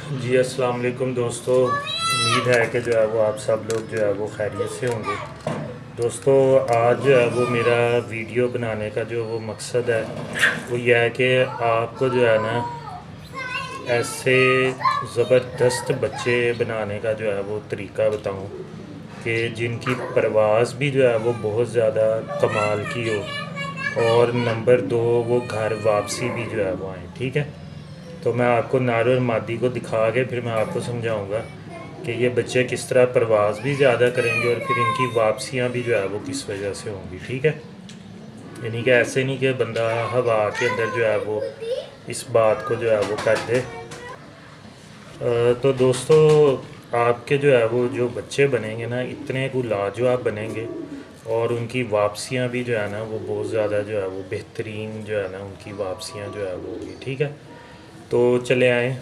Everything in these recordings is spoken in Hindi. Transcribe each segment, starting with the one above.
जी अस्सलाम वालेकुम दोस्तों। उम्मीद है कि जो है वो आप सब लोग जो है वो खैरियत से होंगे। दोस्तों आज जो है वो मेरा वीडियो बनाने का जो वो मकसद है वो यह है कि आपको जो है ना ऐसे ज़बरदस्त बच्चे बनाने का जो है वो तरीका बताऊं कि जिनकी परवाज़ भी जो है वो बहुत ज़्यादा कमाल की हो और नंबर दो वो घर वापसी भी जो है वो आए। ठीक है, तो मैं आपको नार और मादी को दिखा के फिर मैं आपको समझाऊंगा कि ये बच्चे किस तरह प्रवास भी ज़्यादा करेंगे और फिर इनकी वापसियाँ भी जो है वो किस वजह से होंगी। ठीक है, यानी कि ऐसे नहीं कि बंदा हवा के अंदर जो है वो इस बात को जो है वो कर दे। तो दोस्तों आपके जो है वो जो बच्चे बनेंगे ना इतने को लाजवाब बनेंगे और उनकी वापसियाँ भी जो है ना वो बहुत ज़्यादा जो है वो बेहतरीन जो है ना उनकी वापसियाँ जो है वो होगी। ठीक है, तो चले आए,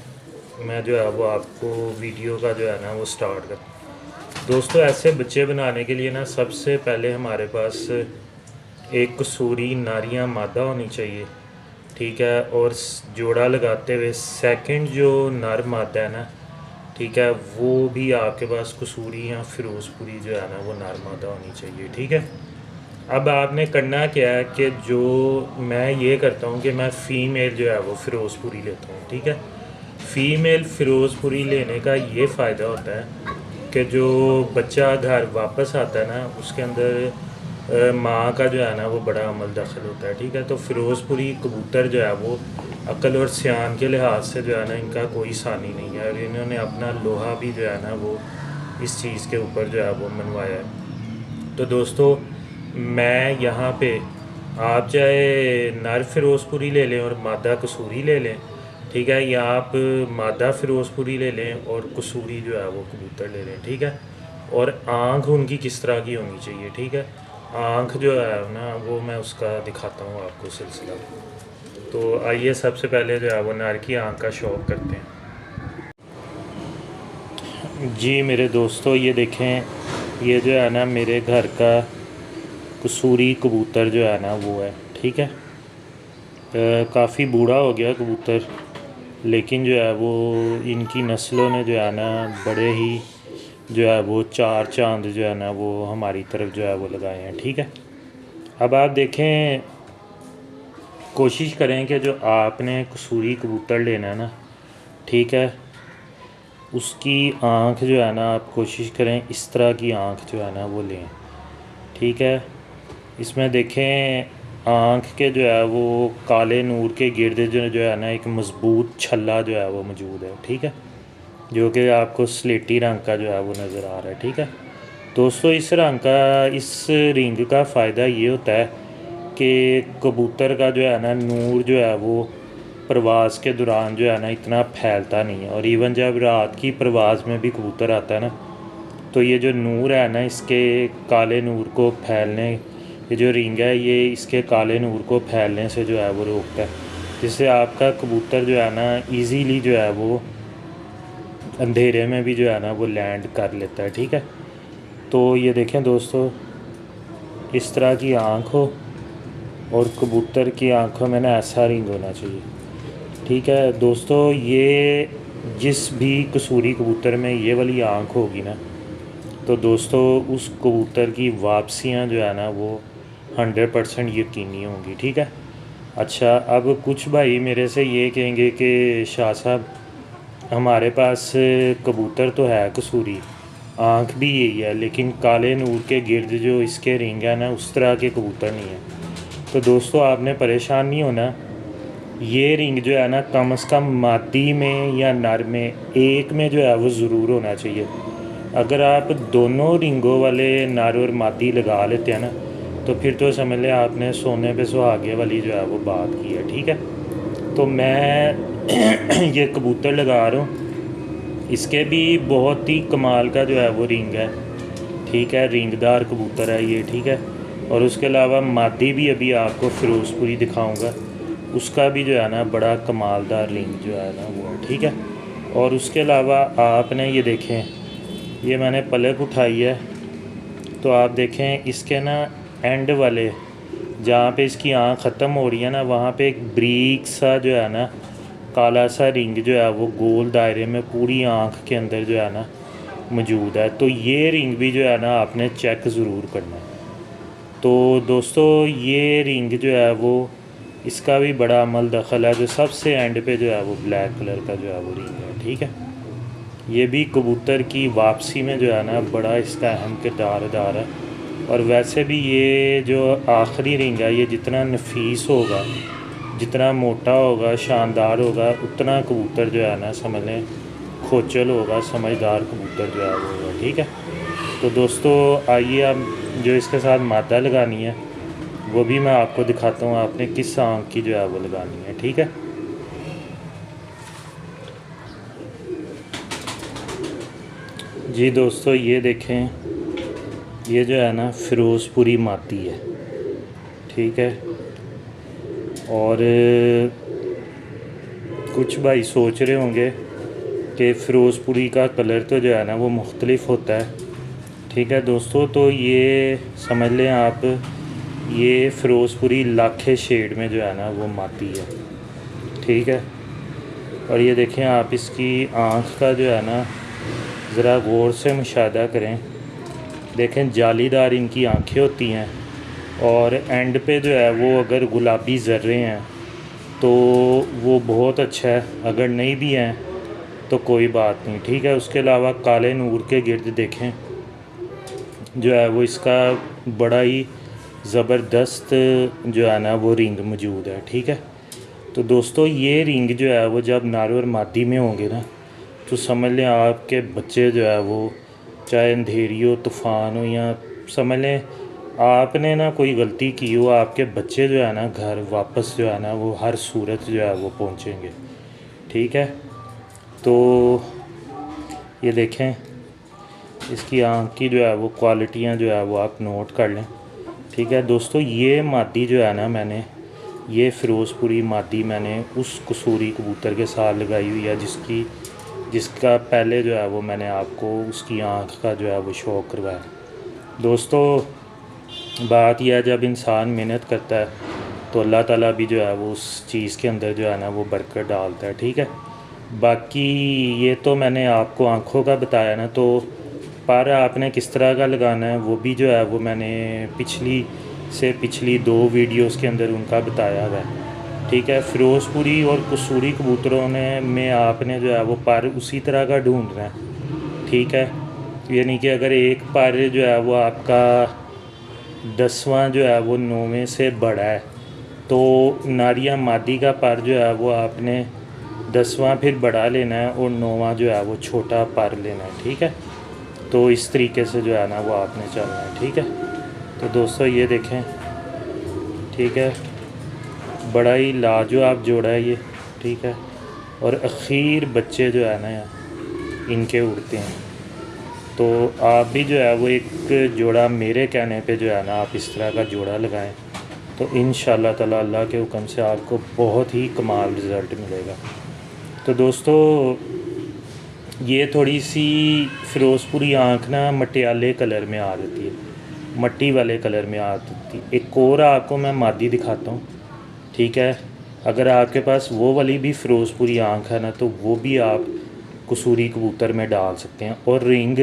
मैं जो है वो आपको वीडियो का जो है ना वो स्टार्ट कर। दोस्तों ऐसे बच्चे बनाने के लिए ना सबसे पहले हमारे पास एक कसूरी नारियां मादा होनी चाहिए। ठीक है, और जोड़ा लगाते हुए सेकंड जो नर मादा है ना, ठीक है, वो भी आपके पास कसूरी या फिरोज़पुरी जो है ना वो नर मादा होनी चाहिए। ठीक है, अब आपने करना क्या है कि जो मैं ये करता हूँ कि मैं फ़ीमेल जो है वो फ़िरोज़पुरी लेता हूँ। ठीक है, फ़ीमेल फ़िरोज़पुरी लेने का ये फ़ायदा होता है कि जो बच्चा घर वापस आता है ना उसके अंदर माँ का जो है ना वो बड़ा अमल दखल होता है। ठीक है, तो फ़िरोज़पुरी कबूतर जो है वो अक्ल और सियान के लिहाज से जो है ना इनका कोई सानी नहीं है और इन्होंने अपना लोहा भी जो है ना वो इस चीज़ के ऊपर जो है वो मनवाया है। तो दोस्तों मैं यहाँ पे आप चाहे नर फ़िरोज़पुरी ले लें और मादा कसूरी ले लें। ठीक है, या आप मादा फ़िरोज़पुरी ले लें और कसूरी जो है वो कबूतर ले लें। ठीक है, और आँख उनकी किस तरह की होनी चाहिए। ठीक है, आँख जो है ना वो मैं उसका दिखाता हूँ आपको सिलसिला। तो आइए सबसे पहले जो है वो नर की आँख का शौक करते हैं। जी मेरे दोस्तों ये देखें, ये जो है ना मेरे घर का कसूरी कबूतर जो है ना वो है। ठीक है, काफ़ी बूढ़ा हो गया कबूतर, लेकिन जो है वो इनकी नस्लों ने जो है ना बड़े ही जो है वो चार चांद जो है ना वो हमारी तरफ जो है वो लगाए हैं। ठीक है, अब आप देखें, कोशिश करें कि जो आपने कसूरी कबूतर लेना है ना, ठीक है, उसकी आँख जो है ना आप कोशिश करें इस तरह की आँख जो है ना वो लें। ठीक है, इसमें देखें आँख के जो है वो काले नूर के गिर्द जो है ना एक मज़बूत छल्ला जो है वो मौजूद है। ठीक है, जो कि आपको स्लेटी रंग का जो है वो नज़र आ रहा है। ठीक है दोस्तों, इस रंग का इस रिंग का फ़ायदा ये होता है कि कबूतर का जो है ना नूर जो है वो प्रवास के दौरान जो है ना इतना फैलता नहीं है, और इवन जब रात की प्रवास में भी कबूतर आता है ना तो ये जो नूर है ना इसके काले नूर को फैलने, ये जो रिंग है ये इसके काले नूर को फैलने से जो है वो रोकता है, जिससे आपका कबूतर जो है ना इजीली जो है वो अंधेरे में भी जो है ना वो लैंड कर लेता है। ठीक है, तो ये देखें दोस्तों, इस तरह की आँख हो और कबूतर की आँखों में ना ऐसा रिंग होना चाहिए। ठीक है दोस्तों, ये जिस भी कसूरी कबूतर में ये वाली आँख होगी ना तो दोस्तों उस कबूतर की वापसियाँ जो है ना वो 100% यकीनी होंगी। ठीक है, अच्छा अब कुछ भाई मेरे से ये कहेंगे कि शाह साहब हमारे पास कबूतर तो है कसूरी, आँख भी यही है, लेकिन काले नूर के गिर्द जो इसके रिंग है ना उस तरह के कबूतर नहीं है। तो दोस्तों आपने परेशान नहीं होना, ये रिंग जो है ना कम से कम मादी में या नर में एक में जो है वो ज़रूर होना चाहिए। अगर आप दोनों रिंगों वाले नर और मादी लगा लेते हैं ना तो फिर तो समझ लें आपने सोने पे सुहागे वाली जो है वो बात की है। ठीक है, तो मैं ये कबूतर लगा रहा हूँ, इसके भी बहुत ही कमाल का जो है वो रिंग है। ठीक है, रिंगदार कबूतर है ये। ठीक है, और उसके अलावा मादी भी अभी आपको फ़िरोज़पुरी दिखाऊंगा, उसका भी जो है ना बड़ा कमालदार रिंग जो है ना वो है। ठीक है, और उसके अलावा आपने ये देखें, ये मैंने पलक उठाई है तो आप देखें इसके ना एंड वाले जहाँ पे इसकी आँख ख़त्म हो रही है ना वहाँ पे एक ब्रीक सा जो है ना काला सा रिंग जो है वो गोल दायरे में पूरी आँख के अंदर जो है ना मौजूद है। तो ये रिंग भी जो है ना आपने चेक ज़रूर करना है। तो दोस्तों ये रिंग जो है वो इसका भी बड़ा अमल दखल है। जो सबसे एंड पे जो है वो ब्लैक कलर का जो है वो रिंग है, ठीक है। ये भी कबूतर की वापसी में जो है ना बड़ा इसका अहम किरदार अदा है। और वैसे भी ये जो आखिरी रिंग है ये जितना नफीस होगा, जितना मोटा होगा, शानदार होगा, उतना कबूतर जो है ना समझ लें खोचल होगा, समझदार कबूतर जो है वो होगा, ठीक है। तो दोस्तों आइए अब जो इसके साथ मादा लगानी है वो भी मैं आपको दिखाता हूँ आपने किस आँख की जो है वो लगानी है, ठीक है। जी दोस्तों ये देखें, ये जो है ना फ़िरोज़पुरी मादी है, ठीक है। और कुछ भाई सोच रहे होंगे कि फ़िरोज़पुरी का कलर तो जो है ना वो मुख्तलिफ़ होता है, ठीक है दोस्तों। तो ये समझ लें आप, ये फ़िरोज़पुरी लाखे शेड में जो है ना वो मादी है, ठीक है। और ये देखें आप इसकी आँख का जो है ना ज़रा गौर से मुशाहदा करें। देखें जालीदार इनकी आँखें होती हैं और एंड पे जो है वो अगर गुलाबी ज़र्रे हैं तो वो बहुत अच्छा है, अगर नहीं भी हैं तो कोई बात नहीं, ठीक है। उसके अलावा काले नूर के गिर्द देखें जो है वो इसका बड़ा ही ज़बरदस्त जो है ना वो रिंग मौजूद है, ठीक है। तो दोस्तों ये रिंग जो है वो जब नर और मादी में होंगे ना तो समझ लें आपके बच्चे जो है वो चाहे अंधेरी हो, तूफ़ान हो, या समझ लें आपने ना कोई गलती की हो, आपके बच्चे जो है ना घर वापस जो है ना वो हर सूरत जो है वो पहुँचेंगे, ठीक है। तो ये देखें इसकी आँख की जो है वो क्वालिटियाँ जो है वो आप नोट कर लें, ठीक है दोस्तों। ये मादी जो है ना मैंने ये फ़िरोज़पुरी मादी मैंने उस कसूरी कबूतर के साथ लगाई हुई है जिसका पहले जो है वो मैंने आपको उसकी आँख का जो है वो शौक़ करवाया। दोस्तों बात यह है जब इंसान मेहनत करता है तो अल्लाह ताला भी जो है वो उस चीज़ के अंदर जो है ना वो बरकत डालता है, ठीक है। बाकी ये तो मैंने आपको आँखों का बताया ना, तो पर आपने किस तरह का लगाना है वो भी जो है वो मैंने पिछली 2 वीडियोस के अंदर उनका बताया हुआ है, ठीक है। फ़िरोज़पुरी और कसूरी कबूतरों में आपने जो है वो पर उसी तरह का ढूंढना है, ठीक है। यानी कि अगर एक पर जो है वो आपका 10वां जो है वो 9वें से बड़ा है तो नारिया मादी का पर जो है वो आपने 10वां फिर बड़ा लेना है और 9वां जो है वो छोटा पर लेना है, ठीक है। तो इस तरीके से जो है ना वो आपने चलना है, ठीक है। तो दोस्तों ये देखें, ठीक है, बड़ा ही लाजवाब जोड़ा है ये, ठीक है। और अखीर बच्चे जो है ना इनके उड़ते हैं। तो आप भी जो है वो एक जोड़ा मेरे कहने पे जो है ना आप इस तरह का जोड़ा लगाएं तो इंशाअल्लाह ताला अल्लाह के हुक्म से आपको बहुत ही कमाल रिज़ल्ट मिलेगा। तो दोस्तों ये थोड़ी सी फ़िरोज़पुरी आँख ना मटियाले कलर में आ जाती है, मट्टी वाले कलर में आ जाती है। एक और आपको मैं मादी दिखाता हूँ, ठीक है। अगर आपके पास वो वाली भी फ़िरोज़पुरी आँख है ना तो वो भी आप कसूरी कबूतर में डाल सकते हैं। और रिंग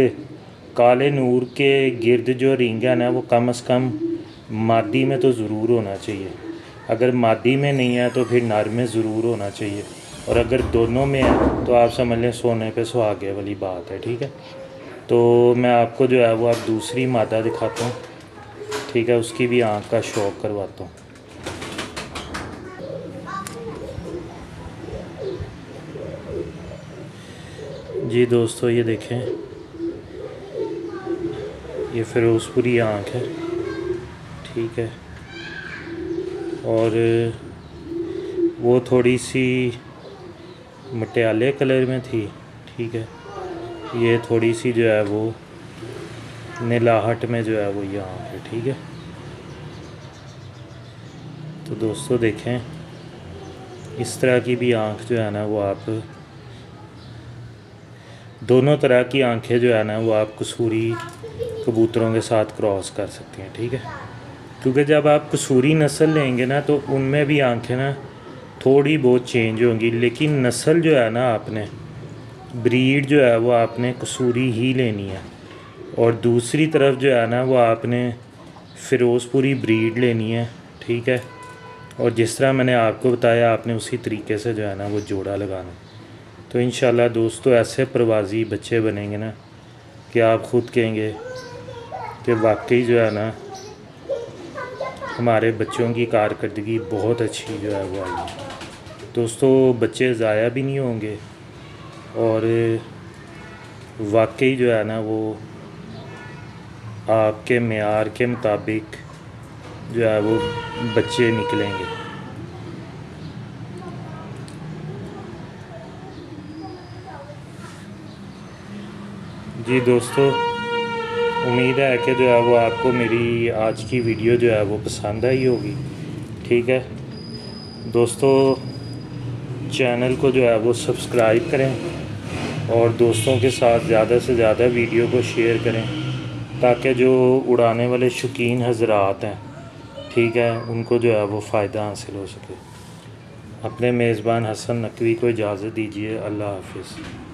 काले नूर के गिर्द जो रिंग है ना वो कम से कम मादी में तो ज़रूर होना चाहिए। अगर मादी में नहीं है तो फिर नर में ज़रूर होना चाहिए। और अगर दोनों में है तो आप समझ लें सोने पे सुहागे वाली बात है, ठीक है। तो मैं आपको जो है वो अब दूसरी मादा दिखाता हूँ, ठीक है, उसकी भी आँख का शौक़ करवाता हूँ। जी दोस्तों ये देखें, ये फ़िरोज़पुरी आँख है, ठीक है। और वो थोड़ी सी मटियाले कलर में थी, ठीक है। ये थोड़ी सी जो है वो नीलाहट में जो है वो ये आँख है, ठीक है। तो दोस्तों देखें इस तरह की भी आँख जो है ना वो आप दोनों तरह की आँखें जो है ना वो आप कसूरी कबूतरों के साथ क्रॉस कर सकते हैं, ठीक है। क्योंकि जब आप कसूरी नस्ल लेंगे ना तो उनमें भी आँखें ना थोड़ी बहुत चेंज होंगी, लेकिन नस्ल जो है ना, आपने ब्रीड जो है वो आपने कसूरी ही लेनी है। और दूसरी तरफ जो है ना, वो आपने फ़िरोज़पुरी ब्रीड लेनी है, ठीक है। और जिस तरह मैंने आपको बताया, आपने उसी तरीके से जो है ना वो जोड़ा लगाना। तो इंशाल्लाह दोस्तों ऐसे प्रवासी बच्चे बनेंगे ना कि आप ख़ुद कहेंगे कि वाकई जो है ना हमारे बच्चों की कारकर्दगी बहुत अच्छी जो है वो आई है। दोस्तों बच्चे ज़ाया भी नहीं होंगे और वाकई जो है ना वो आपके मेयार के मुताबिक जो है वो बच्चे निकलेंगे। जी दोस्तों, उम्मीद है कि जो है वो आपको मेरी आज की वीडियो जो है वो पसंद आई होगी, ठीक है दोस्तों। चैनल को जो है वो सब्सक्राइब करें और दोस्तों के साथ ज़्यादा से ज़्यादा वीडियो को शेयर करें, ताकि जो उड़ाने वाले शौकीन हज़रात हैं, ठीक है, उनको जो है वो फ़ायदा हासिल हो सके। अपने मेज़बान हसन नकवी को इजाज़त दीजिए। अल्लाह हाफ़िज़।